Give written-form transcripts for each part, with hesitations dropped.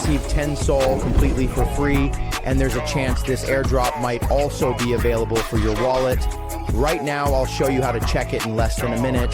receive 10 Sol completely for free, and there's a chance this airdrop might also be available for your wallet. Right now, I'll show you how to check it in less than a minute.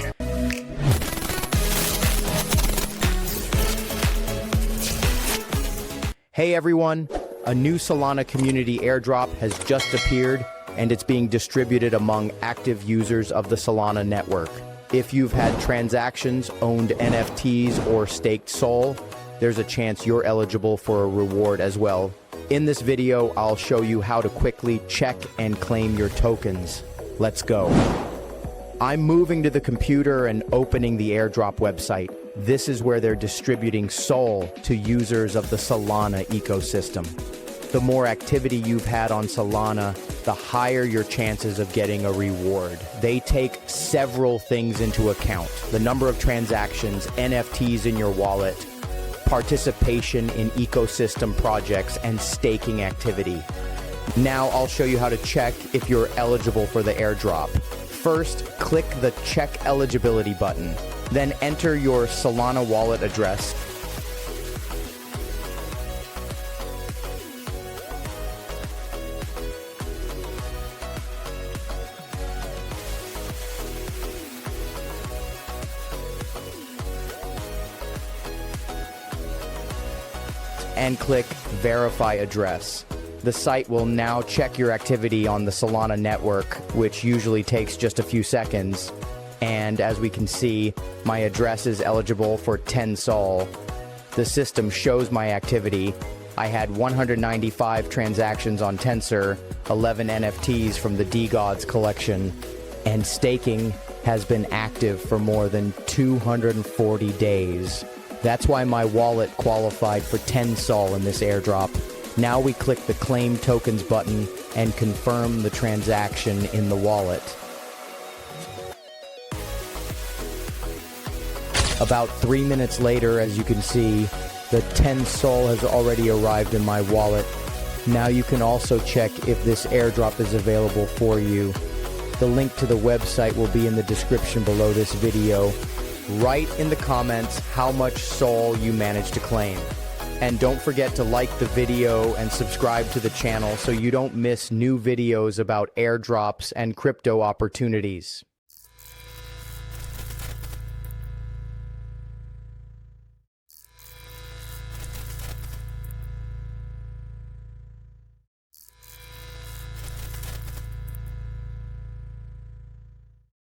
Hey everyone, a new Solana community airdrop has just appeared, and it's being distributed among active users of the Solana network. If you've had transactions, owned NFTs, or staked Sol, there's a chance you're eligible for a reward as well. In this video, I'll show you how to quickly check and claim your tokens. Let's go. I'm moving to the computer and opening the airdrop website. This is where they're distributing Sol to users of the Solana ecosystem. The more activity you've had on Solana, the higher your chances of getting a reward. They take several things into account: the number of transactions, NFTs in your wallet, participation in ecosystem projects, and staking activity. Now I'll show you how to check if you're eligible for the airdrop. First, click the Check Eligibility button. Then enter your Solana wallet address. And click Verify Address. The site will now check your activity on the Solana network, which usually takes just a few seconds. And as we can see, my address is eligible for 10 Sol. The system shows my activity. I had 195 transactions on Tensor, 11 NFTs from the DGods collection, and staking has been active for more than 240 days. That's why my wallet qualified for 10 Sol in this airdrop. Now we click the Claim Tokens button and confirm the transaction in the wallet. About 3 minutes later, as you can see, the 10 Sol has already arrived in my wallet. Now you can also check if this airdrop is available for you. The link to the website will be in the description below this video. Write in the comments how much Sol you managed to claim. And don't forget to like the video and subscribe to the channel so you don't miss new videos about airdrops and crypto opportunities.